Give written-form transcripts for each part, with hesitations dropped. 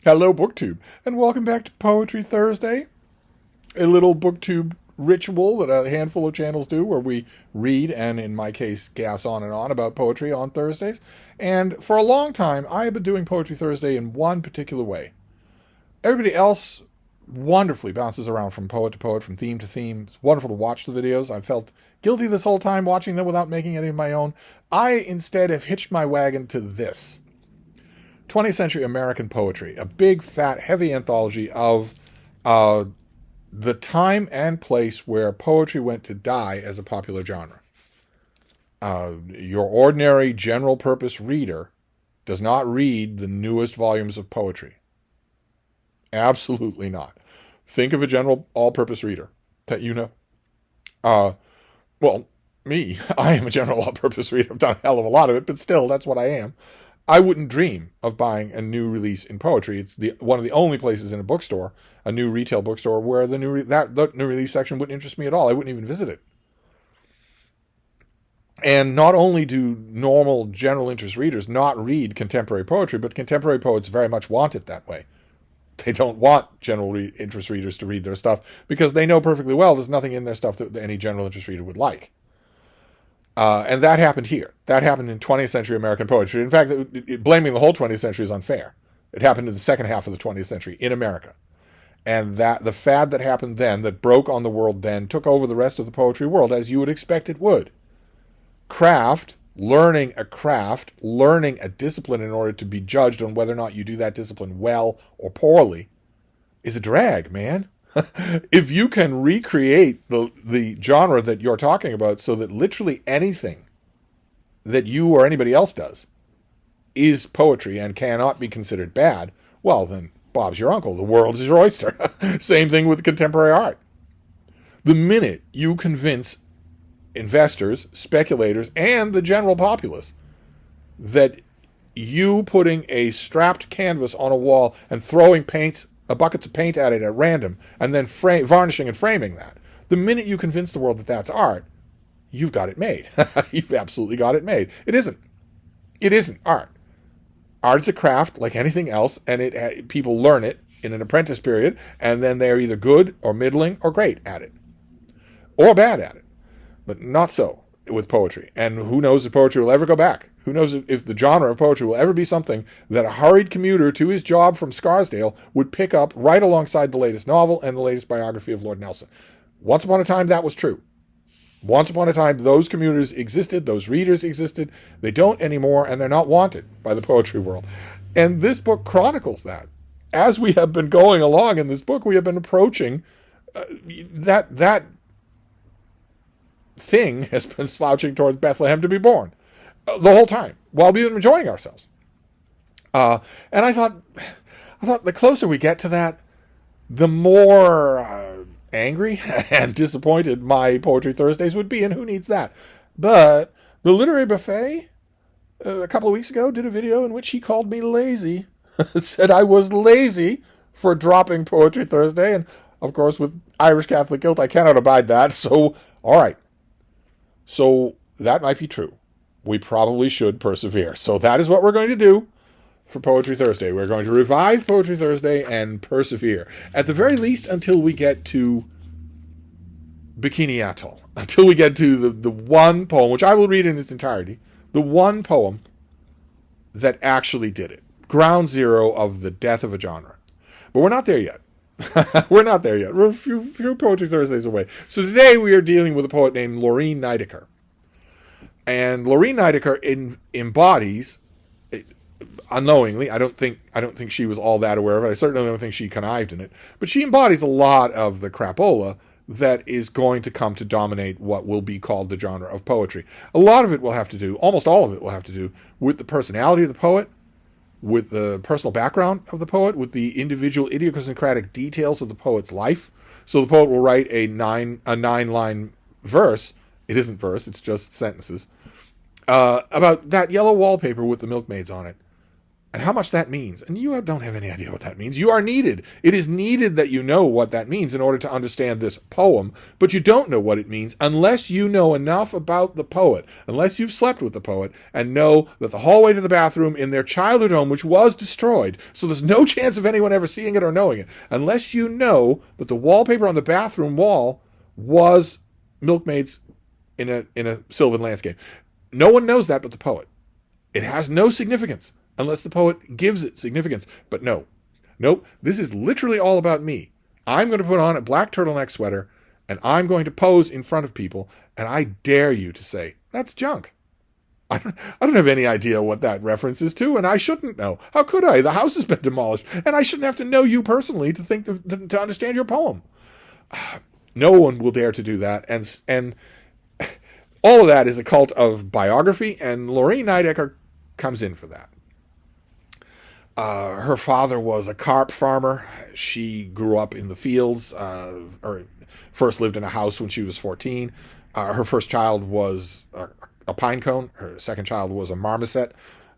Hello, BookTube, and welcome back to Poetry Thursday, a little BookTube ritual that a handful of channels do where we read and, in my case, gas on and on about poetry on Thursdays. And for a long time, I have been doing Poetry Thursday in one particular way. Everybody else wonderfully bounces around from poet to poet, from theme to theme. It's wonderful to watch the videos. I've felt guilty this whole time watching them without making any of my own. I instead have hitched my wagon to this. 20th century American poetry, a big, fat, heavy anthology of the time and place where poetry went to die as a popular genre. Your ordinary general purpose reader does not read the newest volumes of poetry. Absolutely not. Think of a general all-purpose reader that you know. Well, me, I am a general all-purpose reader. I've done a hell of a lot of it, but still, that's what I am. I wouldn't dream of buying a new release in poetry. It's one of the only places in a bookstore, a new retail bookstore, where the new release section wouldn't interest me at all. I wouldn't even visit it. And not only do normal general interest readers not read contemporary poetry, but contemporary poets very much want it that way. They don't want general interest readers to read their stuff because they know perfectly well there's nothing in their stuff that any general interest reader would like. And that happened here. That happened in 20th century American poetry. In fact, blaming the whole 20th century is unfair. It happened in the second half of the 20th century in America. And that the fad that happened then, that broke on the world then, took over the rest of the poetry world, as you would expect it would. Learning a discipline in order to be judged on whether or not you do that discipline well or poorly, is a drag, man. If you can recreate the genre that you're talking about so that literally anything that you or anybody else does is poetry and cannot be considered bad, well, then Bob's your uncle. The world is your oyster. Same thing with contemporary art. The minute you convince investors, speculators, and the general populace that you putting a strapped canvas on a wall and throwing buckets of paint at it at random, and then varnishing and framing that. The minute you convince the world that that's art, you've got it made. You've absolutely got it made. It isn't. It isn't art. Art is a craft like anything else, and people learn it in an apprentice period, and then they're either good or middling or great at it, or bad at it. But not so with poetry. And who knows if poetry will ever go back? Who knows if the genre of poetry will ever be something that a hurried commuter to his job from Scarsdale would pick up right alongside the latest novel and the latest biography of Lord Nelson. Once upon a time, that was true. Once upon a time, those commuters existed, those readers existed. They don't anymore, and they're not wanted by the poetry world. And this book chronicles that. As we have been going along in this book, we have been approaching that thing has been slouching towards Bethlehem to be born the whole time while we've been enjoying ourselves. And I thought the closer we get to that, the more angry and disappointed my Poetry Thursdays would be, and who needs that? But the Literary Buffet, a couple of weeks ago, did a video in which he called me lazy, said I was lazy for dropping Poetry Thursday, and of course with Irish Catholic guilt, I cannot abide that, so all right. So that might be true. We probably should persevere. So that is what we're going to do for Poetry Thursday. We're going to revive Poetry Thursday and persevere. At the very least, until we get to Bikini Atoll. Until we get to the one poem, which I will read in its entirety, the one poem that actually did it. Ground zero of the death of a genre. But we're not there yet. We're not there yet. We're a few Poetry Thursdays away. So today we are dealing with a poet named Lorine Niedecker. And Lorine Niedecker embodies, unknowingly, I don't think she was all that aware of it. I certainly don't think she connived in it. But she embodies a lot of the crapola that is going to come to dominate what will be called the genre of poetry. A lot of it will have to do, almost all of it will have to do, with the personality of the poet, with the personal background of the poet, with the individual idiosyncratic details of the poet's life. So the poet will write a nine-line verse. It isn't verse, it's just sentences. About that yellow wallpaper with the milkmaids on it. and how much that means. And you don't have any idea what that means. You are needed. It is needed that you know what that means in order to understand this poem, but you don't know what it means unless you know enough about the poet, unless you've slept with the poet and know that the hallway to the bathroom in their childhood home, which was destroyed, so there's no chance of anyone ever seeing it or knowing it, unless you know that the wallpaper on the bathroom wall was milkmaids in a sylvan landscape. No one knows that but the poet. It has no significance unless the poet gives it significance. But nope, this is literally all about me. I'm going to put on a black turtleneck sweater, and I'm going to pose in front of people, and I dare you to say, that's junk. I don't have any idea what that reference is to, and I shouldn't know. How could I? The house has been demolished, and I shouldn't have to know you personally to think to understand your poem. No one will dare to do that, and all of that is a cult of biography, and Lorine Niedecker comes in for that. Her father was a carp farmer. She grew up in the fields, or first lived in a house when she was 14. Her first child was a pine cone. Her second child was a marmoset.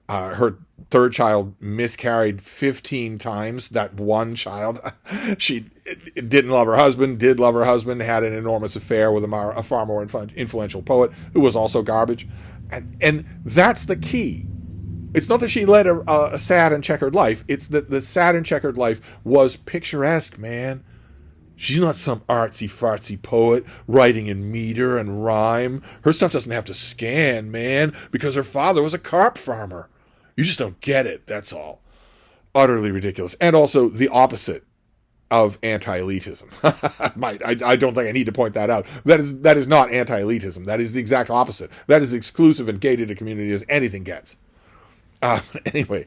Her third child miscarried 15 times. That one child, she didn't love her husband, did love her husband, had an enormous affair with a far more influential poet who was also garbage. And that's the key. It's not that she led a sad and checkered life. It's that the sad and checkered life was picturesque, man. She's not some artsy-fartsy poet writing in meter and rhyme. Her stuff doesn't have to scan, man, because her father was a carp farmer. You just don't get it, that's all. Utterly ridiculous. And also the opposite of anti-elitism. I don't think I need to point that out. That is not anti-elitism. That is the exact opposite. That is exclusive and gated a community as anything gets. Anyway,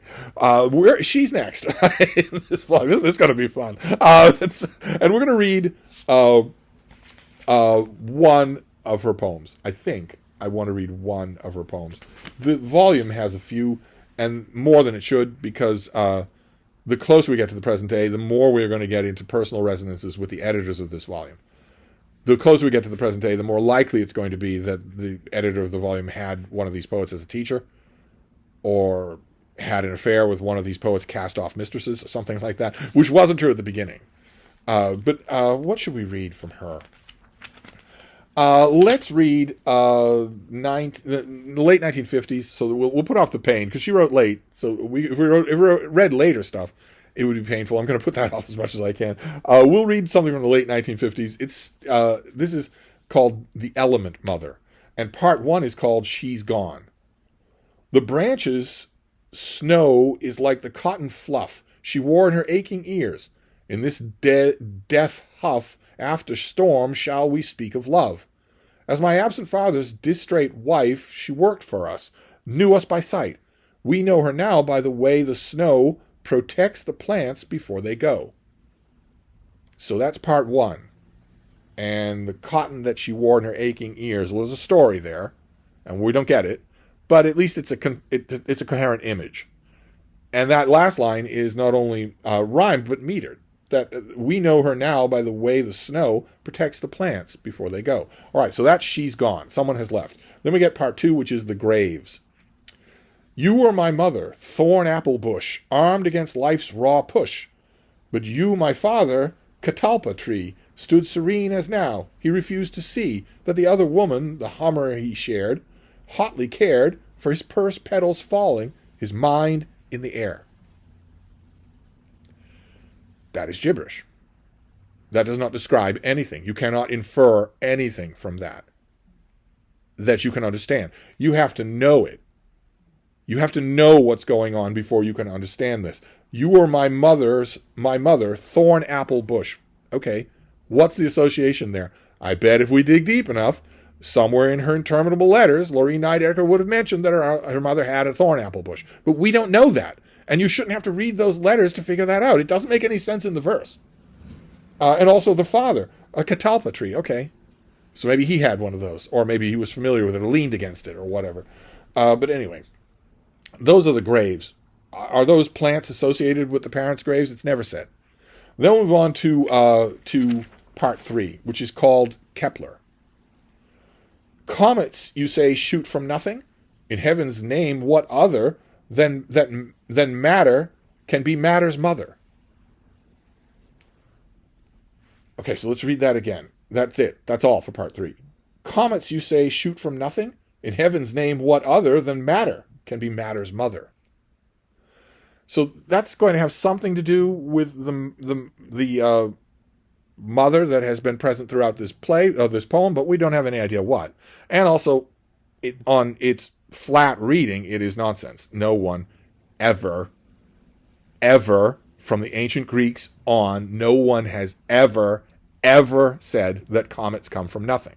she's next. This is going to be fun. And we're going to read one of her poems. I think I want to read one of her poems. The volume has a few, and more than it should, because the closer we get to the present day, the more we're going to get into personal resonances with the editors of this volume. The closer we get to the present day, the more likely it's going to be that the editor of the volume had one of these poets as a teacher, or had an affair with one of these poets' cast-off mistresses, or something like that, which wasn't true at the beginning. But what should we read from her? Let's read the late 1950s, so we'll put off the pain, because she wrote late, so if we read later stuff, it would be painful. I'm going to put that off as much as I can. We'll read something from the late 1950s. This is called The Element Mother, and part one is called She's Gone. The branches' snow is like the cotton fluff she wore in her aching ears. In this deaf huff, after storm, shall we speak of love. As my absent father's distraught wife, she worked for us, knew us by sight. We know her now by the way the snow protects the plants before they go. So that's part one. And the cotton that she wore in her aching ears was a story there, and we don't get it. But at least it's a coherent image. And that last line is not only rhymed, but metered. That we know her now by the way the snow protects the plants before they go. All right, so that's She's Gone. Someone has left. Then we get part two, which is The Graves. You were my mother, thorn apple bush, armed against life's raw push. But you, my father, catalpa tree, stood serene as now. He refused to see that the other woman, the hummer he shared, hotly cared for his purse petals falling, his mind in the air. That is gibberish. That does not describe anything. You cannot infer anything from that you can understand. You have to know it. You have to know what's going on before you can understand this. You were my mother, thorn apple bush. Okay, what's the association there? I bet if we dig deep enough, somewhere in her interminable letters, Lorine Niedecker would have mentioned that her mother had a thorn apple bush. But we don't know that. And you shouldn't have to read those letters to figure that out. It doesn't make any sense in the verse. And also the father, a catalpa tree. Okay. So maybe he had one of those. Or maybe he was familiar with it or leaned against it or whatever. But anyway, those are the graves. Are those plants associated with the parents' graves? It's never said. Then we'll move on to part three, which is called Kepler. Comets, you say, shoot from nothing? In heaven's name, what other than that then matter can be matter's mother. Okay, so let's read that again. That's it. That's all for part 3. Comets, you say, shoot from nothing? In heaven's name, what other than matter can be matter's mother? So that's going to have something to do with the mother that has been present throughout this this poem, but we don't have any idea what. And also, on its flat reading, it is nonsense. No one ever, from the ancient Greeks on, no one has ever said that comets come from nothing.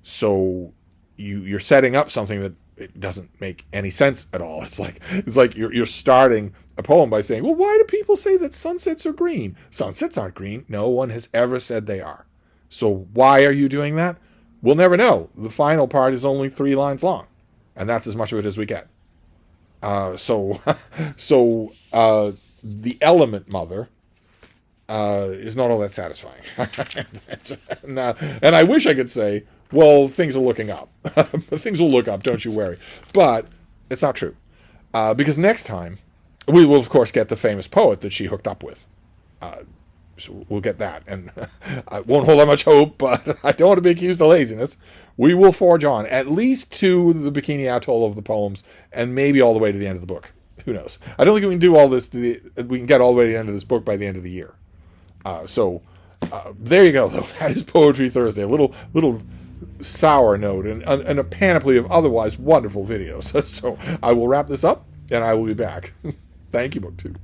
So you're setting up something that it doesn't make any sense at all. It's like you're starting a poem by saying, well, why do people say that sunsets are green? Sunsets aren't green. No one has ever said they are. So why are you doing that? We'll never know. The final part is only 3 lines long, and that's as much of it as we get. So the element mother is not all that satisfying. And I wish I could say, well, things are looking up. Things will look up, don't you worry. But it's not true. Because next time, we will, of course, get the famous poet that she hooked up with. So we'll get that. And I won't hold out much hope, but I don't want to be accused of laziness. We will forge on, at least to the Bikini Atoll of the poems, and maybe all the way to the end of the book. Who knows? I don't think we can do all this. We can get all the way to the end of this book by the end of the year. So there you go, though. That is Poetry Thursday. A little sour note and a panoply of otherwise wonderful videos. So I will wrap this up, and I will be back. Thank you, BookTube.